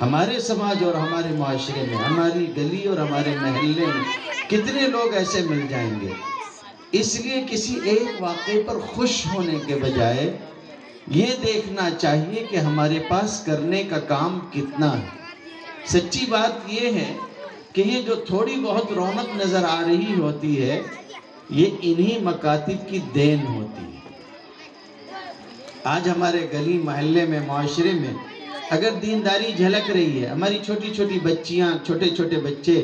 ہمارے سماج اور ہمارے معاشرے میں، ہماری گلی اور ہمارے محلے میں کتنے لوگ ایسے مل جائیں گے؟ اس لیے کسی ایک واقعے پر خوش ہونے کے بجائے یہ دیکھنا چاہیے کہ ہمارے پاس کرنے کا کام کتنا ہے۔ سچی بات یہ ہے کہ یہ جو تھوڑی بہت رونق نظر آ رہی ہوتی ہے، یہ انہی مکاتب کی دین ہوتی ہے۔ آج ہمارے گلی محلے میں، معاشرے میں اگر دینداری جھلک رہی ہے، ہماری چھوٹی چھوٹی بچیاں، چھوٹے چھوٹے بچے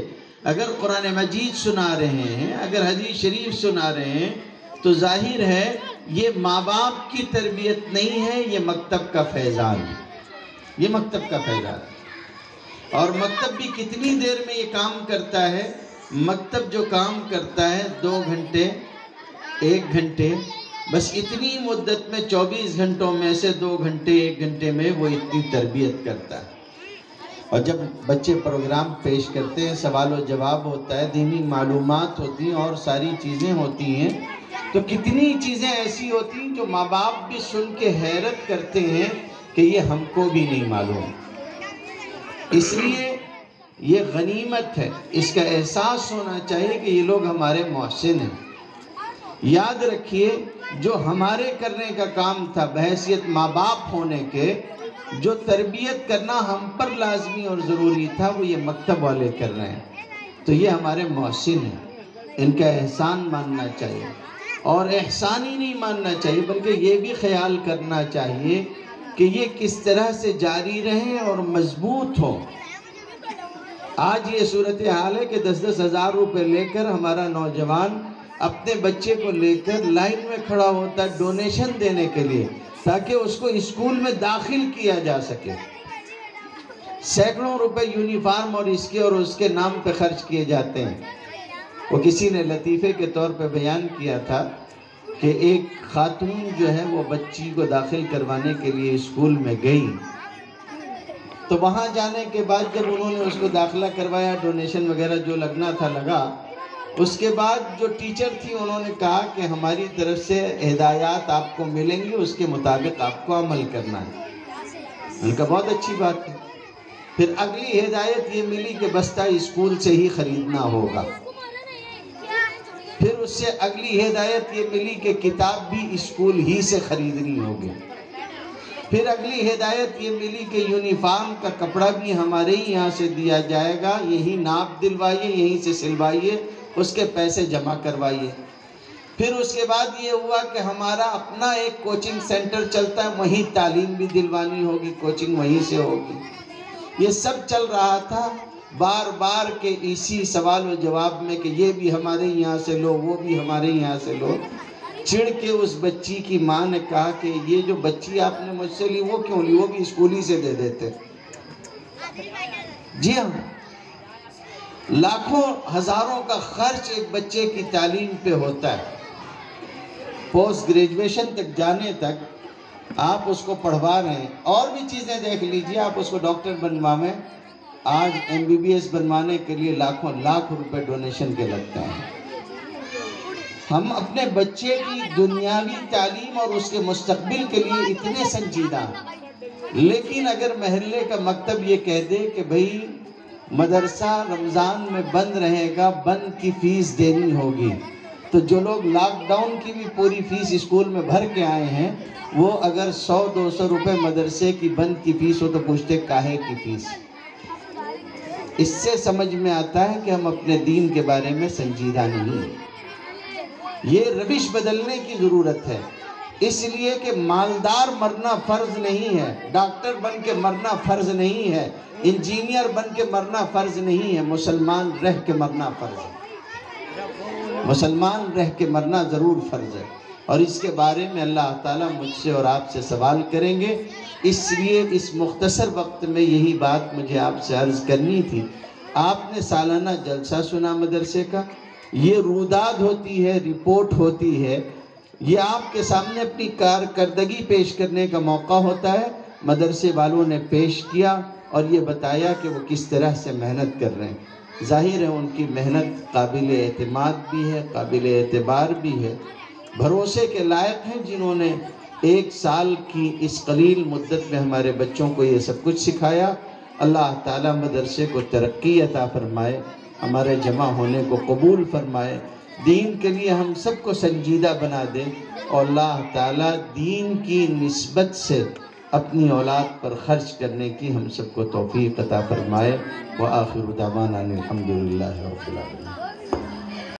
اگر قرآن مجید سنا رہے ہیں، اگر حدیث شریف سنا رہے ہیں، تو ظاہر ہے یہ ماں باپ کی تربیت نہیں ہے، یہ مکتب کا فیضان ہے، یہ مکتب کا فیضان ہے۔ اور مکتب بھی کتنی دیر میں یہ کام کرتا ہے؟ مکتب جو کام کرتا ہے 2 گھنٹے، 1 گھنٹے، بس اتنی مدت میں 24 گھنٹوں میں سے 2 گھنٹے 1 گھنٹے میں وہ اتنی تربیت کرتا ہے۔ اور جب بچے پروگرام پیش کرتے ہیں، سوال و جواب ہوتا ہے، دینی معلومات ہوتی ہیں اور ساری چیزیں ہوتی ہیں، تو کتنی چیزیں ایسی ہوتی ہیں جو ماں باپ بھی سن کے حیرت کرتے ہیں کہ یہ ہم کو بھی نہیں معلوم۔ اس لیے یہ غنیمت ہے، اس کا احساس ہونا چاہیے کہ یہ لوگ ہمارے محسن ہیں۔ یاد رکھیے، جو ہمارے کرنے کا کام تھا بحیثیت ماں باپ ہونے کے، جو تربیت کرنا ہم پر لازمی اور ضروری تھا، وہ یہ مکتب والے کر رہے ہیں۔ تو یہ ہمارے محسن ہیں، ان کا احسان ماننا چاہیے، اور احسان ہی نہیں ماننا چاہیے بلکہ یہ بھی خیال کرنا چاہیے کہ یہ کس طرح سے جاری رہیں اور مضبوط ہو۔ آج یہ صورتحال ہے کہ 10-10 ہزار روپے لے کر ہمارا نوجوان اپنے بچے کو لے کر لائن میں کھڑا ہوتا ہے ڈونیشن دینے کے لیے، تاکہ اس کو اسکول میں داخل کیا جا سکے۔ سینکڑوں روپے یونیفارم اور اس کے نام پہ خرچ کیے جاتے ہیں۔ وہ کسی نے لطیفے کے طور پہ بیان کیا تھا کہ ایک خاتون جو ہے وہ بچی کو داخل کروانے کے لیے اسکول میں گئی، تو وہاں جانے کے بعد جب انہوں نے اس کو داخلہ کروایا، ڈونیشن وغیرہ جو لگنا تھا لگا، اس کے بعد جو ٹیچر تھی انہوں نے کہا کہ ہماری طرف سے ہدایات آپ کو ملیں گی، اس کے مطابق آپ کو عمل کرنا ہے۔ ان کا بہت اچھی بات ہے۔ پھر اگلی ہدایت یہ ملی کہ بستہ اسکول سے ہی خریدنا ہوگا۔ پھر اس سے اگلی ہدایت یہ ملی کہ کتاب بھی اسکول ہی سے خریدنی ہوگی۔ پھر اگلی ہدایت یہ ملی کہ یونیفارم کا کپڑا بھی ہمارے ہی یہاں سے دیا جائے گا، یہی ناپ دلوائیے، یہیں سے سلوائیے، اس کے پیسے جمع کروائیے۔ پھر اس کے بعد یہ ہوا کہ ہمارا اپنا ایک کوچنگ سینٹر چلتا ہے، وہیں تعلیم بھی دلوانی ہوگی، کوچنگ وہیں سے ہوگی۔ یہ سب چل رہا تھا بار بار کے اسی سوال و جواب میں کہ یہ بھی ہمارے یہاں سے لو، وہ بھی ہمارے یہاں سے لو۔ چڑ کے اس بچی کی ماں نے کہا کہ یہ جو بچی آپ نے مجھ سے لی وہ کیوں لی، وہ بھی اسکول ہی سے دے دیتے۔ جی ہاں، لاکھوں ہزاروں کا خرچ ایک بچے کی تعلیم پہ ہوتا ہے، پوسٹ گریجویشن تک جانے تک آپ اس کو پڑھوا رہے ہیں۔ اور بھی چیزیں دیکھ لیجئے، آپ اس کو ڈاکٹر بنواویں، آج MBBS بنوانے کے لیے لاکھوں لاکھ روپے ڈونیشن کے لگتے ہیں۔ ہم اپنے بچے کی دنیاوی تعلیم اور اس کے مستقبل کے لیے اتنے سنجیدہ ہیں، لیکن اگر محلے کا مکتب یہ کہہ دے کہ بھئی مدرسہ رمضان میں بند رہے گا، بند کی فیس دینی ہوگی، تو جو لوگ لاک ڈاؤن کی بھی پوری فیس اسکول میں بھر کے آئے ہیں، وہ اگر 100-200 روپے مدرسے کی بند کی فیس ہو تو پوچھتے کاہے کی فیس؟ اس سے سمجھ میں آتا ہے کہ ہم اپنے دین کے بارے میں سنجیدہ نہیں ہیں۔ یہ روش بدلنے کی ضرورت ہے، اس لیے کہ مالدار مرنا فرض نہیں ہے، ڈاکٹر بن کے مرنا فرض نہیں ہے، انجینئر بن کے مرنا فرض نہیں ہے، مسلمان رہ کے مرنا فرض ہے۔ مسلمان رہ کے مرنا ضرور فرض ہے، اور اس کے بارے میں اللہ تعالیٰ مجھ سے اور آپ سے سوال کریں گے۔ اس لیے اس مختصر وقت میں یہی بات مجھے آپ سے عرض کرنی تھی۔ آپ نے سالانہ جلسہ سنا مدرسے کا، یہ روداد ہوتی ہے، رپورٹ ہوتی ہے، یہ آپ کے سامنے اپنی کارکردگی پیش کرنے کا موقع ہوتا ہے۔ مدرسے والوں نے پیش کیا اور یہ بتایا کہ وہ کس طرح سے محنت کر رہے ہیں۔ ظاہر ہے ان کی محنت قابل اعتماد بھی ہے، قابل اعتبار بھی ہے، بھروسے کے لائق ہیں، جنہوں نے 1 سال کی اس قلیل مدت میں ہمارے بچوں کو یہ سب کچھ سکھایا۔ اللہ تعالیٰ مدرسے کو ترقی عطا فرمائے، ہمارے جمع ہونے کو قبول فرمائے، دین کے لیے ہم سب کو سنجیدہ بنا دے، اور اللہ تعالیٰ دین کی نسبت سے اپنی اولاد پر خرچ کرنے کی ہم سب کو توفیق عطا فرمائے۔ وآخر دعوانا الحمدللہ رب العالمین۔